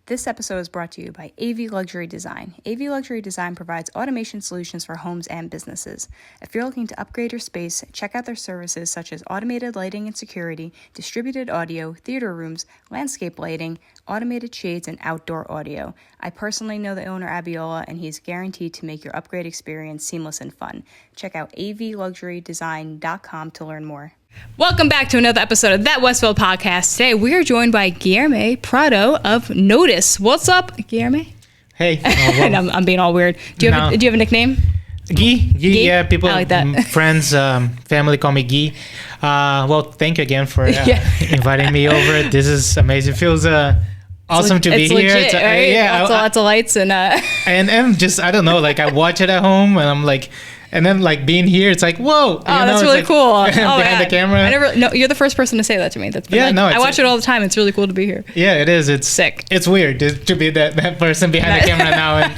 This episode is brought to you by AV Luxury Design. AV Luxury Design provides automation solutions for homes and businesses. If you're looking to upgrade your space, check out their services such as automated lighting and security, distributed audio, theater rooms, landscape lighting, automated shades, and outdoor audio. I personally know the owner, Abiola, and he's guaranteed to make your upgrade experience seamless and fun. Check out avluxurydesign.com to learn more. Welcome back to another episode of That Westfield Podcast. Today we are joined by Guilherme Prado of Notiz. What's up, Guilherme? Hey. And I'm being all weird. Do you have a nickname? Guy? Yeah, people, I like that. friends, family call me Guy. Well, thank you again for inviting me over. This is amazing. Feels awesome to be here. Legit, right? Yeah, lots of lights and and just, I don't know, like I watch it at home and I'm like, and then like being here, it's like, whoa. That's really cool. Behind the camera. No, you're the first person to say that to me. I watch it all the time. It's really cool to be here. Yeah, it is. It's sick. It's weird to be that person behind the camera now. And,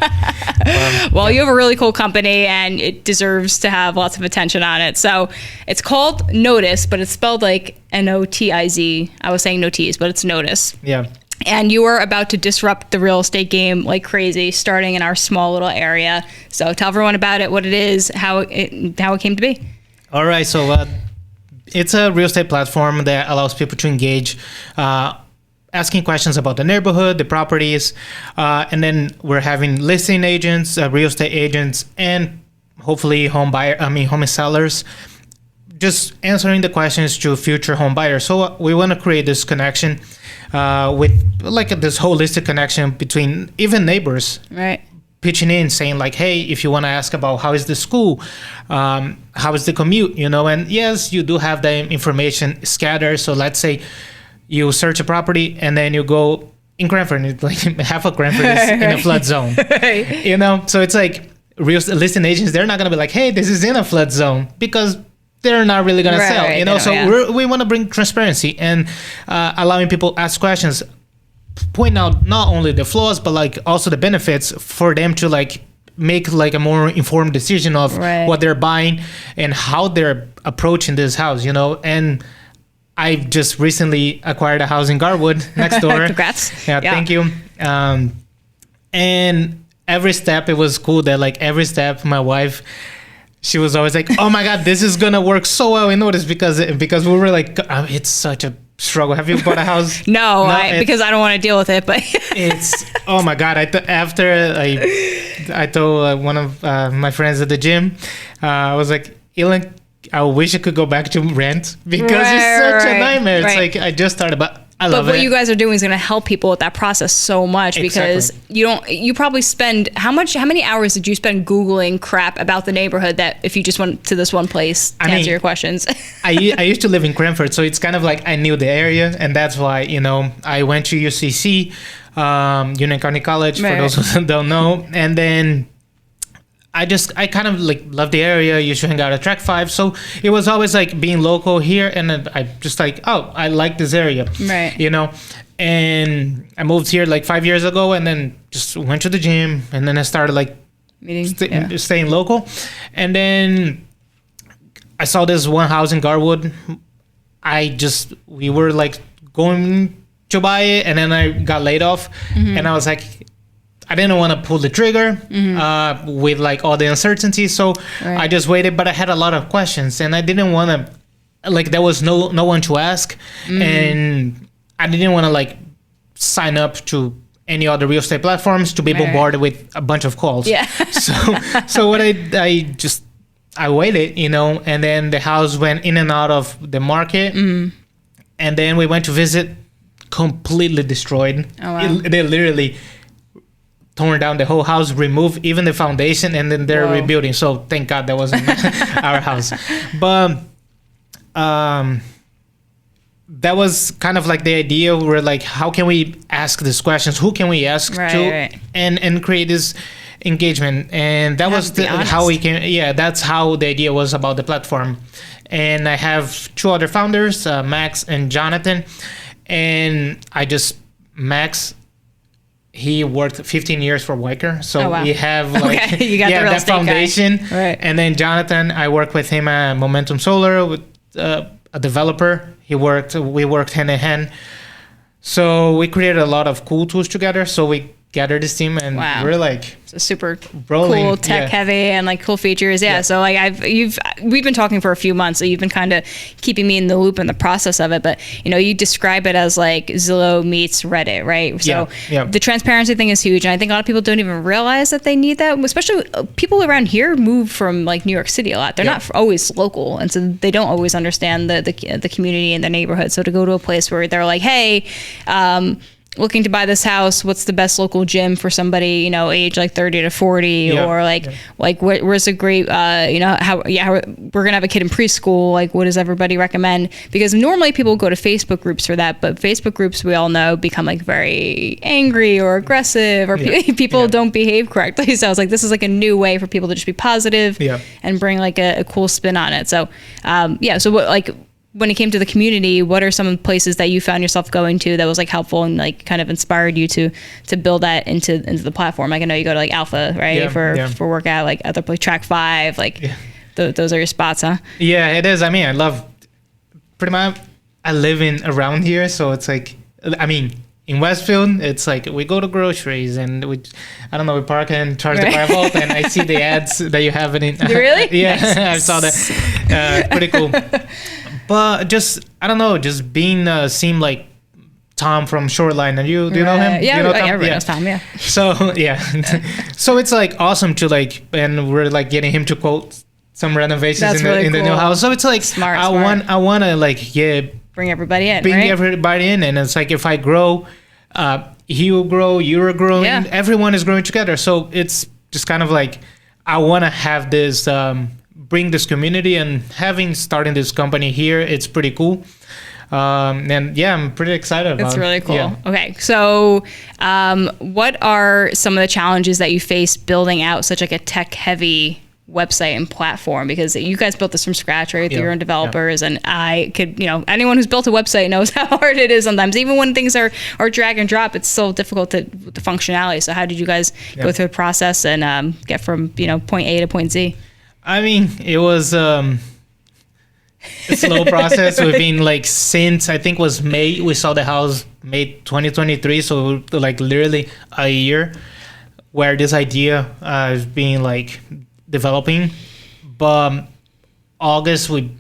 you have a really cool company and it deserves to have lots of attention on it. So it's called Notiz, but it's spelled like Notiz. I was saying Notiz, but it's Notiz. Yeah. And you are about to disrupt the real estate game like crazy, starting in our small little area. So tell everyone about it, what it is, how it came to be. All right. So it's a real estate platform that allows people to engage, asking questions about the neighborhood, the properties, and then we're having listing agents, real estate agents, and hopefully home sellers, just answering the questions to future home buyers. So we want to create this connection with like this holistic connection between even neighbors, right? Pitching in, saying like, hey, if you want to ask about how is the school, how is the commute, and yes, you do have the information scattered. So let's say you search a property and then you go in Cranford, like half of Cranford is in a flood zone, so it's like real listing agents, they're not going to be like, hey, this is in a flood zone, because they're not really going to sell, So we want to bring transparency and allowing people ask questions, point out not only the flaws, but like also the benefits for them to like make like a more informed decision of what they're buying and how they're approaching this house, And I just recently acquired a house in Garwood next door. Congrats. Yeah, thank you. And every step, it was cool that like every step, my wife, she was always like, oh my God, this is going to work so well in Notiz, because we were like, it's such a struggle. Have you bought a house? No, because I don't want to deal with it, but it's, oh my God. After I told one of my friends at the gym, I was like, Elon, I wish I could go back to rent, because it's such a nightmare. It's like, I just started, but I love it. But what you guys are doing is going to help people with that process so much, because you probably spend, how many hours did you spend Googling crap about the neighborhood that if you just went to this one place to answer your questions? I used to live in Cranford, so it's kind of like I knew the area, and that's why, I went to UCC, Union County College, for those who don't know, and then I kind of like love the area. You should hang out at Track 5. So it was always like being local here. And then I just like, I like this area, right? And I moved here like 5 years ago, and then just went to the gym, and then I started like staying local. And then I saw this one house in Garwood. We were like going to buy it, and then I got laid off, and I was like, I didn't want to pull the trigger with like all the uncertainty. So I just waited, but I had a lot of questions, and I didn't want to, like, there was no one to ask. And I didn't want to like sign up to any other real estate platforms to be bombarded with a bunch of calls. Yeah. So what I waited, and then the house went in and out of the market. And then we went to visit, completely destroyed. Oh, wow. They literally torn down the whole house, removed even the foundation, and then they're rebuilding. So thank God that wasn't our house. But that was kind of like the idea. We're like, how can we ask these questions? Who can we ask to? And create this engagement. And that was how we can. Yeah, that's how the idea was about the platform. And I have two other founders, Max and Jonathan. And Max, he worked 15 years for Weicker. So we have like you got the real that foundation. Right. And then Jonathan, I work with him at Momentum Solar, with a developer. we worked hand in hand. So we created a lot of cool tools together. So we gathered this team, and we're like super rolling, cool, tech heavy, and like cool features. Yeah. So like we've been talking for a few months, so you've been kind of keeping me in the loop in the process of it. But you describe it as like Zillow meets Reddit, right? So the transparency thing is huge, and I think a lot of people don't even realize that they need that. Especially people around here move from like New York City a lot. They're not always local, and so they don't always understand the community and the neighborhood. So to go to a place where they're like, hey, looking to buy this house, what's the best local gym for somebody, age like 30 to 40, or where's a great, how we're gonna have a kid in preschool, like what does everybody recommend? Because normally people go to Facebook groups for that, but Facebook groups, we all know, become like very angry or aggressive, or people don't behave correctly. So I was like, this is like a new way for people to just be positive and bring like a cool spin on it. So so what, when it came to the community, what are some places that you found yourself going to that was like helpful and like kind of inspired you to build that into the platform? Like I know you go to like Alpha, right? For workout, like other place, Track 5, like those are your spots, huh? Yeah, it is. I mean, I love pretty much, I live around here. So it's like, I mean, in Westfield, it's like we go to groceries and we park and charge the car vault, and I see the ads that you have it in. Really? Yeah, nice. I saw that. Pretty cool. But just, I don't know, just being seemed like Tom from Shoreline. And do you know him? Yeah, you know Tom? Everybody knows Tom, yeah. So, so it's like awesome to like, and we're like getting him to quote some renovations in the new house. So it's like, smart. I want to like, bring everybody in, everybody in. And it's like, if I grow, he will grow, you're growing, everyone is growing together. So it's just kind of like, I want to have this, bring this community, and starting this company here, it's pretty cool. And I'm pretty excited about it. It's really cool. Yeah. Okay. So what are some of the challenges that you face building out such like a tech heavy website and platform? Because you guys built this from scratch, right? Through your own developers. And I could, anyone who's built a website knows how hard it is sometimes. Even when things are drag and drop, it's still difficult with the functionality. So how did you guys go through the process and get from, point A to point Z? I mean, it was a slow process. We've been like, since I think was May, we saw the house May 2023. So like literally a year where this idea has been like developing. But June,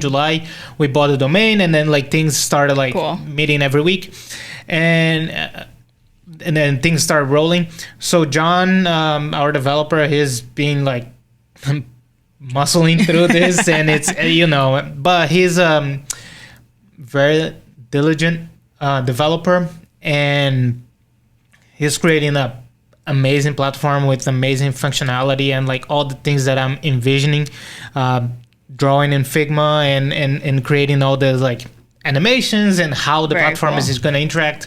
July, we bought the domain, and then like things started like meeting every week. And then things started rolling. So John, our developer, he's been like muscling through this, and it's but he's very diligent developer, and he's creating a amazing platform with amazing functionality and like all the things that I'm envisioning, drawing in Figma and creating all the like animations and how the platform is going to interact.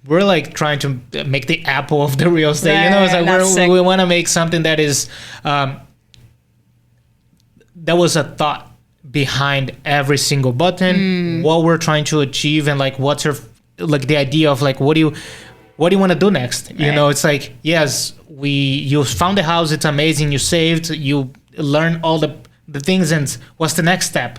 We're like trying to make the Apple of the real estate. It's like we want to make something that is that was a thought behind every single button, what we're trying to achieve, and like what's the idea of like what do you want to do next? It's like, yes, you found the house, it's amazing, you saved, you learn all the things, and what's the next step,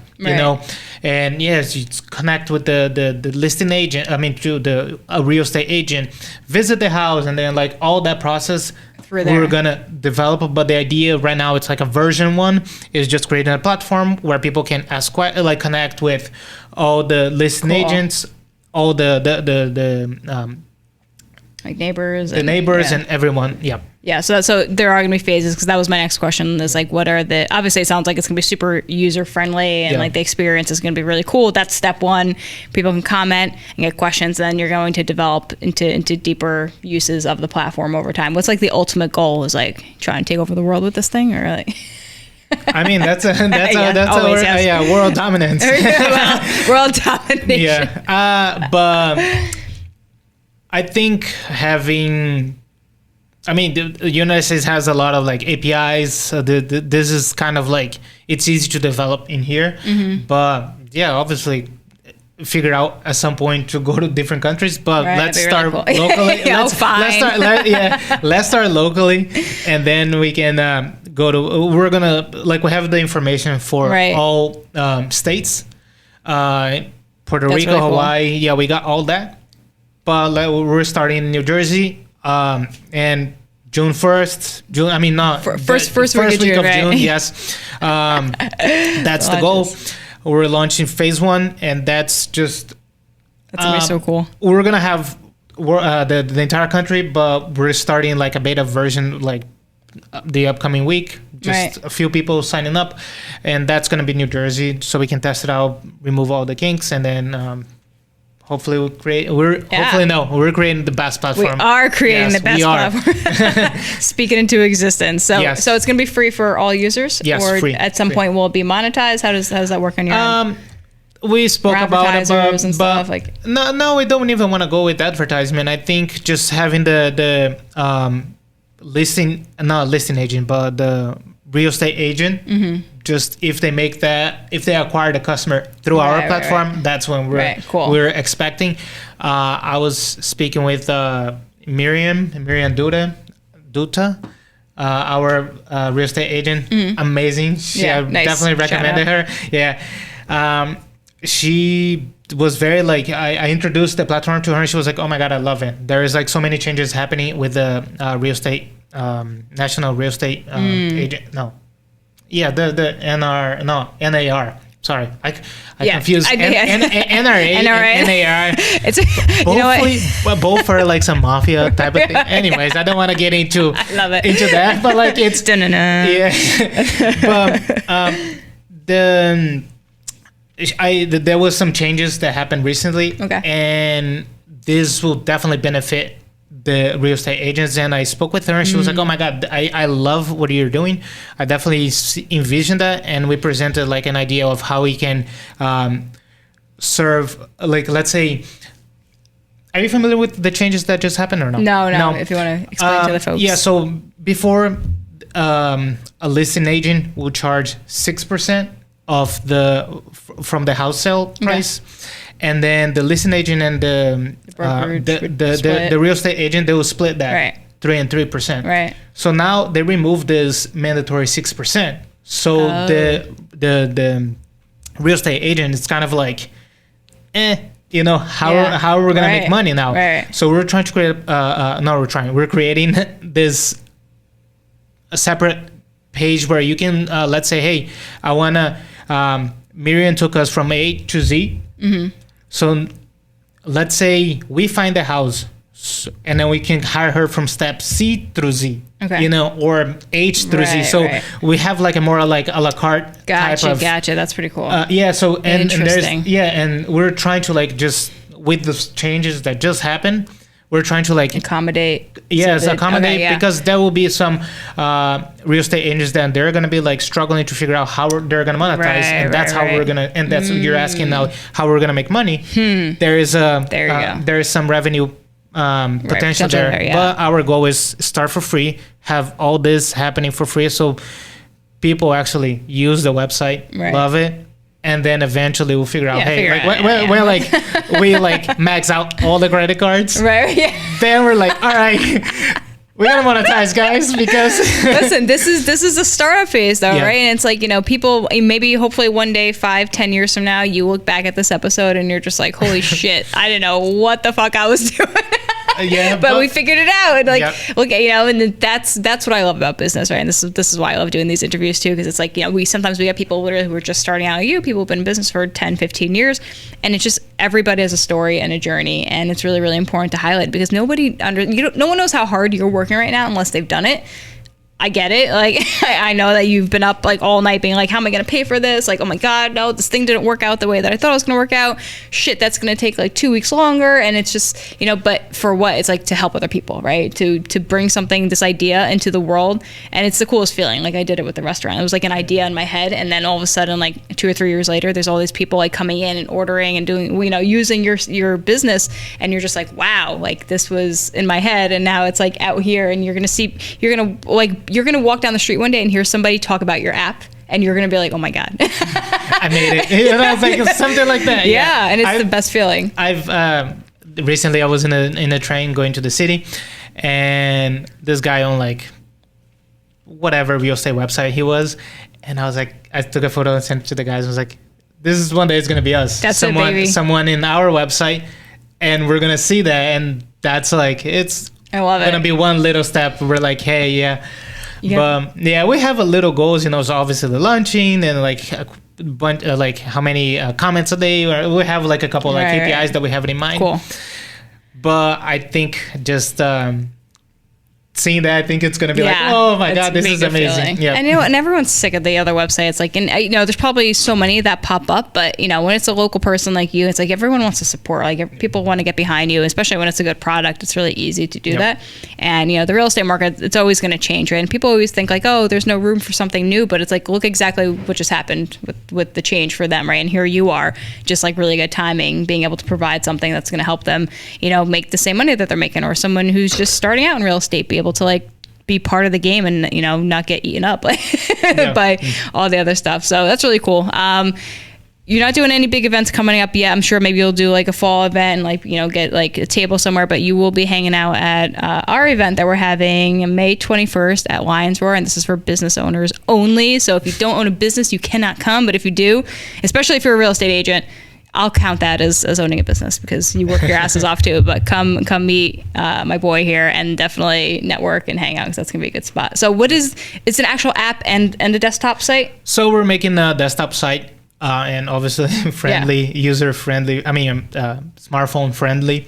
and yes, you connect with the listing agent, to a real estate agent, visit the house, and then like all that process we're gonna develop. But the idea right now, it's like a version 1 is just creating a platform where people can connect with all the listing agents, all the like neighbors, and everyone. So there are gonna be phases, because that was my next question, is like, what are obviously it sounds like it's gonna be super user friendly, and like the experience is gonna be really cool. That's step 1. People can comment and get questions, and then you're going to develop into deeper uses of the platform over time. What's like the ultimate goal? Is like try and take over the world with this thing, or like I mean, that's world dominance. World domination. But I think the United States has a lot of like APIs. This is kind of like, it's easy to develop in here. But obviously figure out at some point to go to different countries. But let's start locally. Let's start locally, and then we can we're gonna like, we have the information for Right. all states, Puerto That's Rico, really cool. Hawaii. Yeah, we got all that. But like, we're starting in New Jersey, and June 1st, June. I mean, not First week of June, right? Yes, that's the goal. We're launching phase 1, and that's just That's gonna be so cool. we're gonna have the entire country, but we're starting like a beta version like the upcoming week. Just Right. a few people signing up, and that's gonna be New Jersey, so we can test it out, remove all the kinks, and then hopefully we'll create. We're creating the best We platform. are creating Yes, the best we are. platform. Speak it into existence. So, Yes. so it's going to be free for all users, Yes, or free, at some free. point will it be monetized? How does that work on your end? We spoke For about it, advertisers and but stuff, like- no, we don't even want to go with advertisement. I think just having the not listing agent, but the real estate agent. Mm-hmm. Just if they acquire the customer through our Right, platform, that's when Cool. we're expecting. I was speaking with Miriam Duta, our real estate agent. Amazing. Yeah, I nice. definitely Shout recommended her. Yeah. She was very like, I introduced the platform to her and she was like, oh my God, I love it. There is like so many changes happening with the real estate, national real estate agent. No. Yeah, the NAR. Sorry, I confused NRA and NAR. It's you know what? Both are like some mafia type of thing. Anyways, I don't want to get into I love it. into that, but like it's Dun-dun-dun. yeah. But there was some changes that happened recently, Okay. and this will definitely benefit the real estate agents. And I spoke with her and she was like, oh my God, I love what you're doing. I definitely envisioned that. And we presented like an idea of how we can serve, like, let's say, are you familiar with the changes that just happened or no? No. If you want to explain to the folks. Yeah, so before a listing agent will charge 6% of from the house sale price. And then the listing agent and the real estate agent, they will split that, Right. 3 and 3%. Right. So now they remove this mandatory 6%. So the real estate agent is kind of like, how are we gonna make money now? Right. So we're trying to create. We're creating a separate page where you can let's say, hey, I wanna. Miriam took us from A to Z. Mm-hmm. So let's say we find the house, and then we can hire her from step C through Z, or H through Z. So we have like a more like a la carte type of. Gotcha. That's pretty cool. Yeah. So and Interesting. and we're trying to like just with the changes that just happened, we're trying to like accommodate. Yes, because there will be some real estate agents that they're going to be like struggling to figure out how they're going to monetize, and that's how we're going to. And that's what you're asking now, how we're going to make money. There is there is some revenue potential there, but our goal is start for free, have all this happening for free, so people actually use the website, love it. And then eventually we'll figure out, we're like, we like max out all the credit cards. Right. Yeah. Then we're like, all right, we gotta monetize, guys, because listen, this is a startup phase though, right? And it's like, people, maybe hopefully one day, 5-10 years from now, you look back at this episode and you're just like, holy shit, I didn't know what the fuck I was doing. But we figured it out. And like, look, and that's what I love about business, right? And this is why I love doing these interviews too, because it's like, we sometimes we get people literally who are just starting out. People who've been in business for 10, 15 years, and it's just everybody has a story and a journey, and it's really, really important to highlight because no one knows how hard you're working right now unless they've done it. I get it. Like, I know that you've been up like all night being like, how am I going to pay for this? Like, oh my God, no, this thing didn't work out the way that I thought it was going to work out. Shit, that's going to take like 2 weeks longer. And it's just, but for what? It's like to help other people, right? To bring this idea into the world. And it's the coolest feeling. Like I did it with the restaurant. It was like an idea in my head. And then all of a sudden, like 2 or 3 years later, there's all these people like coming in and ordering and doing, using your business. And you're just like, wow, like this was in my head. And now it's like out here, and you're going to walk down the street one day and hear somebody talk about your app, and you're going to be like, oh my God. I made it. It's like something like that. Yeah. And it's the best feeling. Recently I was in a train going to the city, and this guy on like whatever real estate website he was. And I was like, I took a photo and sent it to the guys. I was like, this is one day it's going to be us. That's someone in our website, and we're going to see that. And that's like, I love it. Going to be one little step. We're like, hey, yeah. But yeah, we have a little goals, so obviously the launching and like a bunch, like how many comments a day, or we have like a couple like KPIs that we have in mind. Cool. But I think just seeing that, I think it's going to be like, oh my God, this is amazing. Yeah. And everyone's sick of the other websites. Like, and there's probably so many that pop up, but when it's a local person like you, it's like everyone wants to support. Like people want to get behind you, especially when it's a good product. It's really easy to do that. And the real estate market, it's always going to change, right? And people always think like, oh, there's no room for something new, but it's like, look exactly what just happened with the change for them, right? And here you are, just like really good timing, being able to provide something that's going to help them, make the same money that they're making, or someone who's just starting out in real estate be able to like be part of the game and not get eaten up by all the other stuff. So that's really cool. You're not doing any big events coming up yet. I'm sure maybe you'll do like a fall event and like get like a table somewhere, but you will be hanging out at our event that we're having May 21st at Lions Roar, and this is for business owners only. So if you don't own a business, you cannot come, but if you do, especially if you're a real estate agent, I'll count that as owning a business because you work your asses off too. But come meet my boy here and definitely network and hang out because that's gonna be a good spot. So it's an actual app and a desktop site? So we're making a desktop site and obviously friendly, user friendly. I mean, smartphone friendly.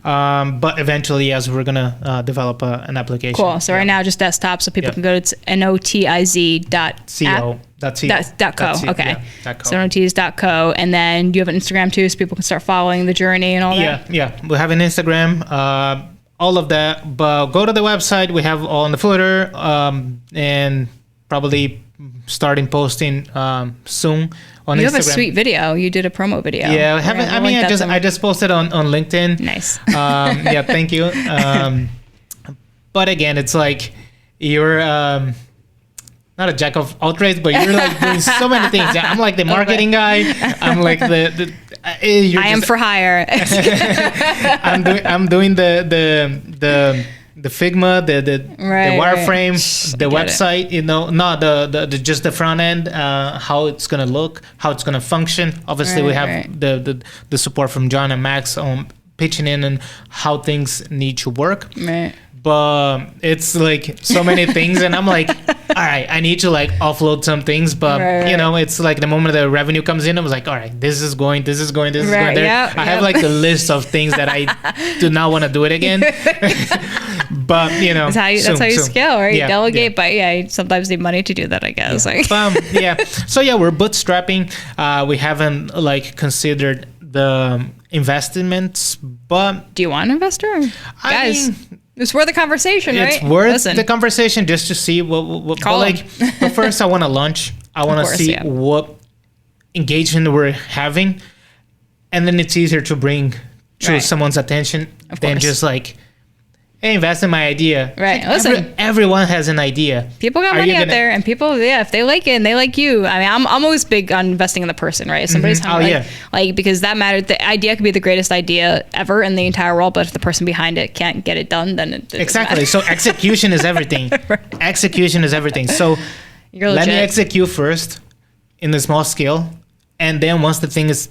But eventually, yes, we're gonna develop an application. Cool. So right now, just desktop, so people can go to notiz.co. Okay. So notiz.co, and then do you have an Instagram too, so people can start following the journey and all that? Yeah. We have an Instagram, all of that. But go to the website. We have all in the footer, and probably starting posting soon on Instagram. You have a sweet video. You did a promo video. Yeah, I haven't. I mean, I just posted on LinkedIn. Nice. Yeah, thank you. But again, it's like you're not a jack of all trades, but you're like doing so many things. I'm like the marketing guy. I'm like the I am for hire. I'm doing the Figma, the wireframe, the website, not the just the front end, how it's gonna look, how it's gonna function. Obviously, we have the support from John and Max on pitching in and how things need to work. Right. But it's like so many things, and I'm like, all right, I need to like offload some things, but it's like the moment the revenue comes in, I was like, all right, this is going there. I have like the list of things that I do not want to do it again. But that's how you scale, right? You delegate, but sometimes need money to do that, I guess. So we're bootstrapping. We haven't like considered the investments, but do you want an investor, guys? It's worth the conversation, right? It's worth the conversation just to see what but first I want to launch. I want to see what engagement we're having, and then it's easier to bring to someone's attention than just like, hey, invest in my idea. Right. Like, listen, everyone has an idea. People got money out there, and people, if they like it and they like you. I mean, I'm always big on investing in the person, right? If somebody's because that matters. The idea could be the greatest idea ever in the entire world, but if the person behind it can't get it done, then it exactly. So execution is everything. Execution is everything. So let me execute first in the small scale, and then once the thing is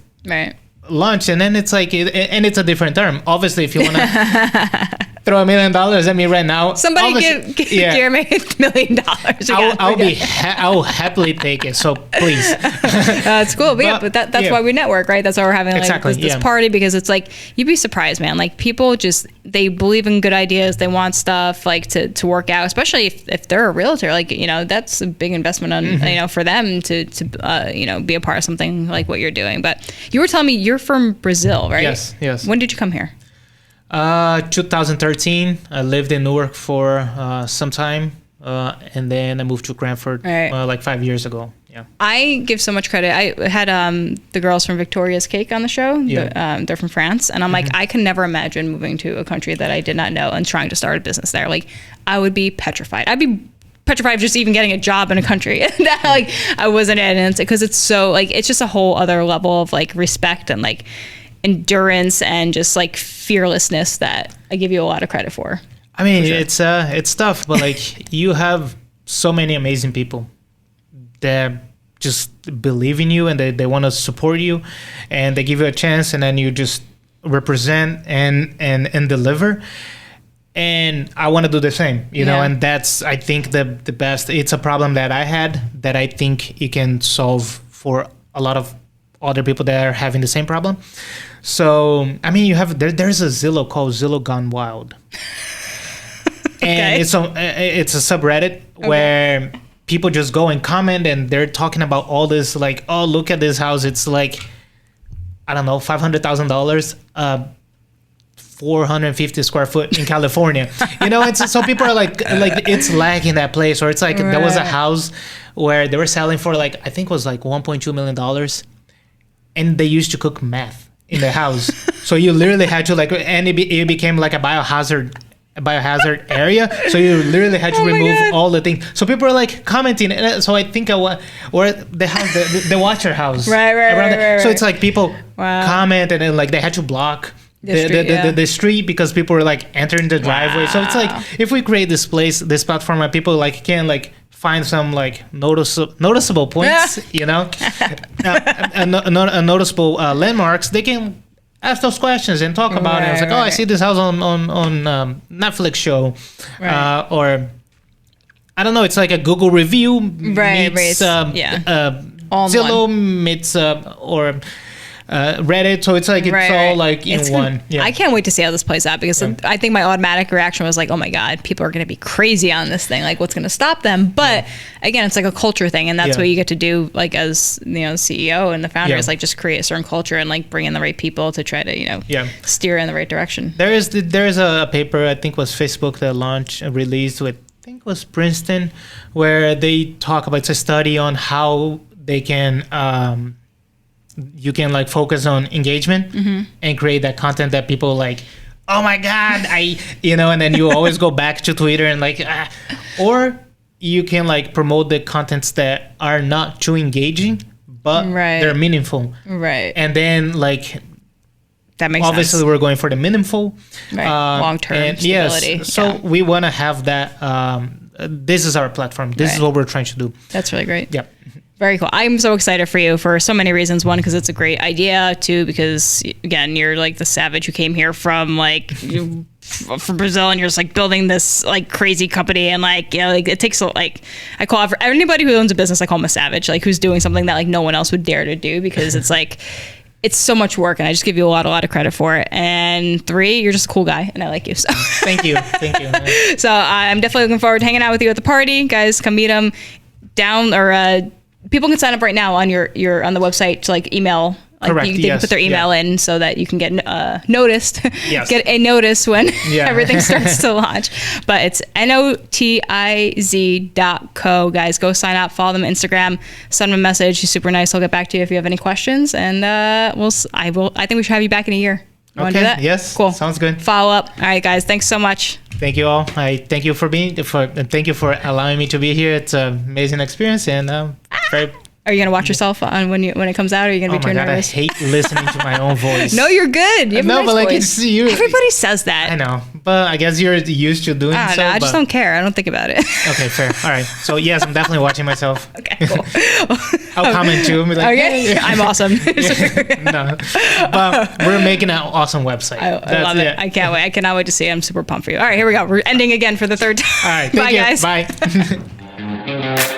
launched, and then it's like, and it's a different term. Obviously, if you want to throw $1 million at me right now, somebody give Guilherme $1 million. I'll happily take it. So please, it's cool. But that's why we network, right? That's why we're having this party, because it's like, you'd be surprised, man. Like people they believe in good ideas. They want stuff like to work out, especially if they're a realtor. Like that's a big investment on for them to be a part of something like what you're doing. But you were telling me you're from Brazil, right? Yes. When did you come here? 2013. I lived in Newark for some time, and then I moved to Cranford like 5 years ago. Yeah. I give so much credit. I had the girls from Victoria's Cake on the show. Yeah. They're from France, and I'm like, I can never imagine moving to a country that I did not know and trying to start a business there. Like, I would be petrified. I'd be petrified of just even getting a job in a country that like I wasn't in, and because it's so like it's just a whole other level of like respect and like endurance and just like fearlessness that I give you a lot of credit for. I mean, it's tough, but like you have so many amazing people that just believe in you and they want to support you, and they give you a chance, and then you just represent and deliver. And I want to do the same, you know, and that's, I think, the best. It's a problem that I had that I think it can solve for a lot of other people that are having the same problem. So, I mean, you have, there's a Zillow called Zillow Gone Wild. And it's a subreddit where people just go and comment, and they're talking about all this, like, oh, look at this house. It's like, I don't know, $500,000, 450 square foot in California. You know, it's so people are like it's lacking that place. Or it's like there was a house where they were selling for like, I think it was like $1.2 million, and they used to cook meth in the house. So you literally had to like, and it became like a biohazard area. So you literally had to remove all the things. So people are like commenting. And so I think or the house, the Watcher house. Right. So it's like people comment, and then like they had to block the street because people were like entering the driveway. So it's like, if we create this platform where people like can like find some like noticeable points, you know, noticeable landmarks, they can ask those questions and talk about it. It's like, oh, I see this house on Netflix show, or I don't know. It's like a Google review meets Zillow meets or Reddit. So it's like it's all like in one. I can't wait to see how this plays out, because I think my automatic reaction was like, oh my God, people are going to be crazy on this thing. Like, what's going to stop them? But again, it's like a culture thing, and that's what you get to do, like, as, you know, CEO and the founder is like just create a certain culture and like bring in the right people to try to, you know, steer in the right direction. There is a paper, I think was Facebook that released with, I think it was Princeton, where they talk about, it's a study on how they can you can like focus on engagement and create that content that people like, oh my God, you know, and then you always go back to Twitter and like, or you can like promote the contents that are not too engaging, but they're meaningful. Right. And then like, that makes obviously sense. We're going for the meaningful, long-term stability. Yes, so we want to have that. This is our platform. This is what we're trying to do. That's really great. Yeah. Very cool. I'm so excited for you for so many reasons. One, because it's a great idea. Two, because again, you're like the savage who came here from like from Brazil, and you're just like building this like crazy company, and like, you know, like it takes like, I call for anybody who owns a business, I call them a savage, like who's doing something that like no one else would dare to do, because it's like, it's so much work, and I just give you a lot of credit for it. And three, you're just a cool guy, and I like you. So thank you. So I'm definitely looking forward to hanging out with you at the party, guys. Come meet them down, or people can sign up right now on your on the website to like email. Like, correct. They can put their email in so that you can get noticed. Get a notice when everything starts to launch. But it's notiz.co, guys. Go sign up, follow them on Instagram, send them a message. He's super nice. I'll get back to you if you have any questions, and I think we should have you back in a year. You want to do that? Yes. Cool. Sounds good. Follow up. All right, guys. Thanks so much. Thank you all. I thank you for thank you for allowing me to be here. It's an amazing experience, and very. Are you gonna watch yourself on when it comes out? Or are you gonna be too nervous? I hate listening to my own voice. No, you're good. You have a nice but like voice. it's you. Everybody says that. I know, but I guess you're used to doing so. I just don't care. I don't think about it. Okay, fair. All right. So yes, I'm definitely watching myself. Okay, cool. I'll comment too. Like, okay, I'm awesome. No, but we're making an awesome website. I love it. I can't wait. I cannot wait to see it. I'm super pumped for you. All right, here we go. We're ending again for the third time. All right. Thank you. Bye, guys. Bye.